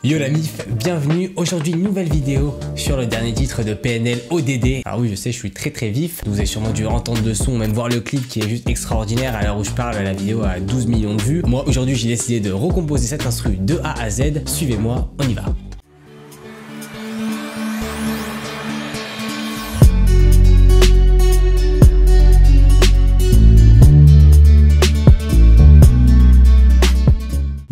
Yo la mif, bienvenue. Aujourd'hui une nouvelle vidéo sur le dernier titre de PNL ODD. Alors oui, je sais, je suis très vif. Vous avez sûrement dû entendre le son, même voir le clip qui est juste extraordinaire. À l'heure où je parle, la vidéo a 12 millions de vues. Moi aujourd'hui j'ai décidé de recomposer cette instru de A à Z. Suivez-moi, on y va.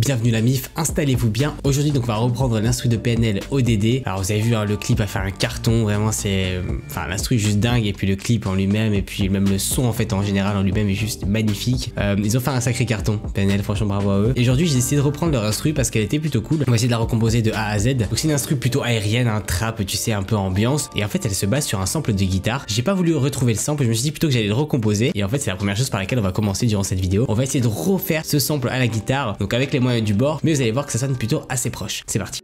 Bienvenue la mif, installez-vous bien. Aujourd'hui donc on va reprendre l'instru de PNL ODD. Alors vous avez vu hein, le clip a fait un carton, vraiment c'est... Enfin l'instru est juste dingue et puis le clip en lui-même et puis même le son en fait en général en lui-même est juste magnifique. Ils ont fait un sacré carton, PNL, franchement bravo à eux. Et aujourd'hui j'ai décidé de reprendre leur instru parce qu'elle était plutôt cool. On va essayer de la recomposer de A à Z. Donc c'est une instru plutôt aérienne, un trap, tu sais, un peu ambiance. Et en fait elle se base sur un sample de guitare. J'ai pas voulu retrouver le sample, je me suis dit plutôt que j'allais le recomposer. Et en fait c'est la première chose par laquelle on va commencer durant cette vidéo. On va essayer de refaire ce sample à la guitare, donc avec les moyens du bord, mais vous allez voir que ça sonne plutôt assez proche. C'est parti.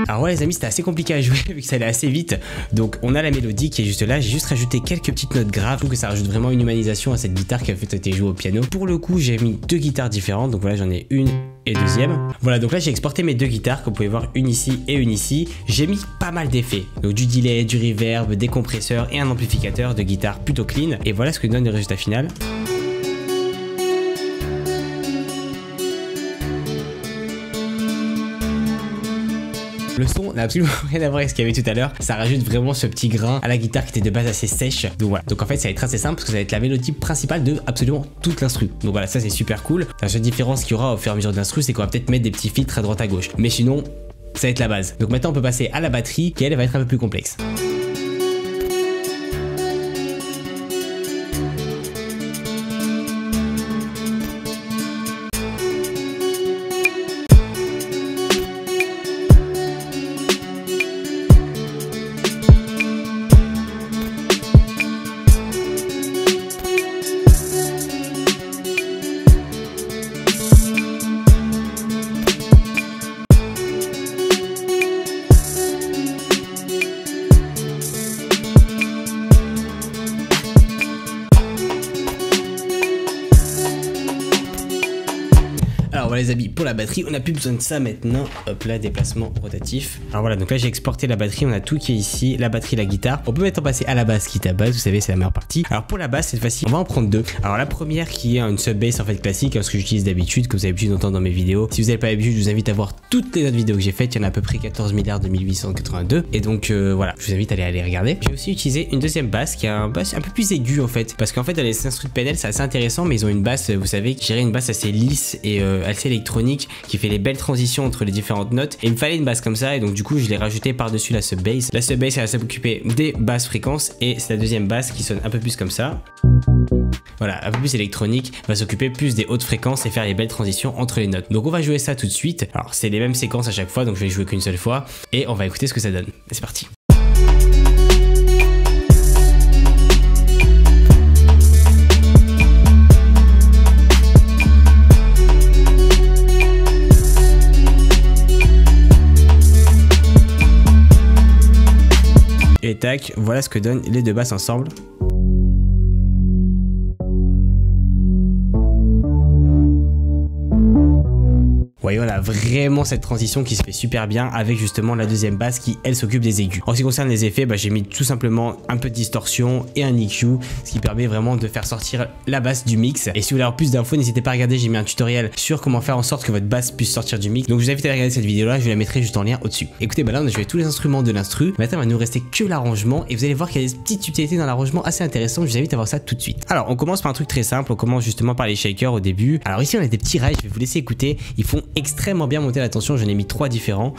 Alors ouais les amis, c'était assez compliqué à jouer vu que ça allait assez vite. Donc on a la mélodie qui est juste là. J'ai juste rajouté quelques petites notes graves. Je trouve que ça rajoute vraiment une humanisation à cette guitare qui a fait été jouée au piano. Pour le coup j'ai mis deux guitares différentes. Donc voilà, j'en ai une et deuxième. Voilà, donc là j'ai exporté mes deux guitares, comme vous pouvez voir, une ici et une ici. J'ai mis pas mal d'effets, donc du delay, du reverb, des compresseurs et un amplificateur de guitare plutôt clean. Et voilà ce que donne le résultat final. Le son n'a absolument rien à voir avec ce qu'il y avait tout à l'heure. Ça rajoute vraiment ce petit grain à la guitare qui était de base assez sèche. Donc voilà. Donc en fait ça va être assez simple parce que ça va être la mélodie principale de absolument toute l'instru. Donc voilà, ça c'est super cool. La seule différence qu'il y aura au fur et à mesure de l'instru, c'est qu'on va peut-être mettre des petits filtres à droite à gauche. Mais sinon, ça va être la base. Donc maintenant on peut passer à la batterie qui elle va être un peu plus complexe. Alors voilà les amis, pour la batterie, on n'a plus besoin de ça maintenant. Hop là, déplacement rotatif. Alors voilà, donc là j'ai exporté la batterie, on a tout qui est ici, la batterie, la guitare. On peut maintenant passer à la basse qui est à base, vous savez c'est la meilleure partie. Alors pour la basse cette fois-ci, on va en prendre deux. Alors la première qui est une sub bass en fait classique, ce que j'utilise d'habitude, que vous avez l'habitude d'entendre dans mes vidéos. Si vous n'avez pas l'habitude, je vous invite à voir toutes les autres vidéos que j'ai faites, il y en a à peu près 14 2882. Et donc voilà, je vous invite à aller les regarder. J'ai aussi utilisé une deuxième basse qui a un basse un peu plus aigu en fait. Parce qu'en fait dans les instruments de PNL c'est assez intéressant, mais ils ont une basse, vous savez, qui gérait une basse assez lisse et assez électronique qui fait les belles transitions entre les différentes notes, et il me fallait une basse comme ça et donc du coup je l'ai rajouté par dessus la sub bass. La sub bass elle va s'occuper des basses fréquences et c'est la deuxième basse qui sonne un peu plus comme ça, voilà, un peu plus électronique, va s'occuper plus des hautes fréquences et faire les belles transitions entre les notes. Donc on va jouer ça tout de suite. Alors c'est les mêmes séquences à chaque fois, donc je vais les jouer qu'une seule fois et on va écouter ce que ça donne. C'est parti. Et tac, voilà ce que donnent les deux basses ensemble. Vous voyez, on a vraiment cette transition qui se fait super bien avec justement la deuxième basse qui elle s'occupe des aigus. En ce qui concerne les effets, j'ai mis tout simplement un peu de distorsion et un EQ, ce qui permet vraiment de faire sortir la basse du mix. Et si vous voulez avoir plus d'infos, n'hésitez pas à regarder, j'ai mis un tutoriel sur comment faire en sorte que votre basse puisse sortir du mix. Donc je vous invite à regarder cette vidéo là, je la mettrai juste en lien au-dessus. Écoutez, là on a joué tous les instruments de l'instru. Maintenant il va nous rester que l'arrangement et vous allez voir qu'il y a des petites subtilités dans l'arrangement assez intéressantes. Je vous invite à voir ça tout de suite. Alors on commence par un truc très simple, on commence justement par les shakers au début. Alors ici on a des petits rails, je vais vous laisser écouter, ils font extrêmement bien monter la tension, j'en ai mis 3 différents.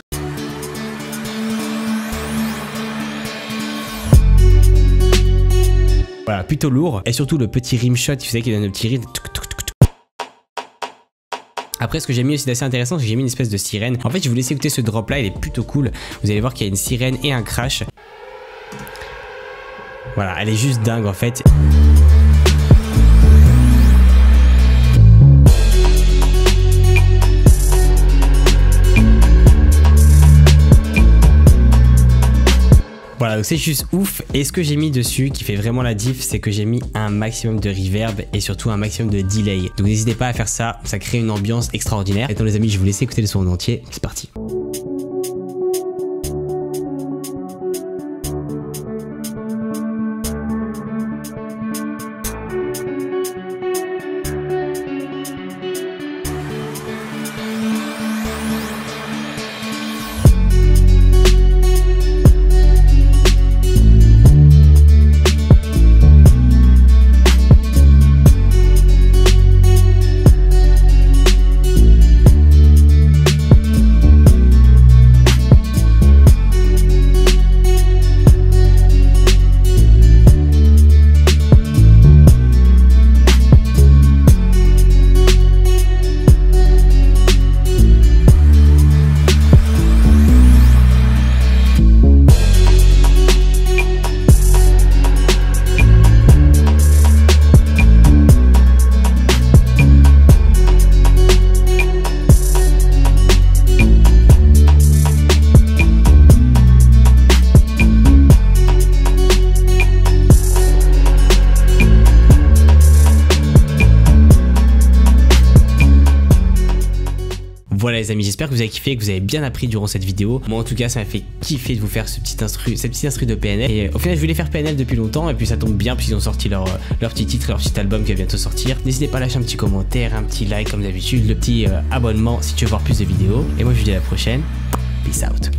Voilà, plutôt lourd. Et surtout le petit rimshot, vous savez qu'il donne un petit rythme. Après, ce que j'ai mis aussi d'assez intéressant, c'est que j'ai mis une espèce de sirène. En fait, je vous laisse écouter ce drop là, il est plutôt cool. Vous allez voir qu'il y a une sirène et un crash. Voilà, elle est juste dingue en fait. Voilà, donc c'est juste ouf. Et ce que j'ai mis dessus qui fait vraiment la diff, c'est que j'ai mis un maximum de reverb et surtout un maximum de delay. Donc n'hésitez pas à faire ça, ça crée une ambiance extraordinaire. Et donc les amis, je vous laisse écouter le son en entier, c'est parti. Voilà les amis, j'espère que vous avez kiffé, que vous avez bien appris durant cette vidéo. Moi en tout cas ça m'a fait kiffer de vous faire ce petit instru, cette petite instru de PNL. Et au final je voulais faire PNL depuis longtemps et puis ça tombe bien puisqu'ils ont sorti leur petit titre, leur petit album qui va bientôt sortir. N'hésitez pas à lâcher un petit commentaire, un petit like comme d'habitude, le petit abonnement si tu veux voir plus de vidéos. Et moi je vous dis à la prochaine, peace out.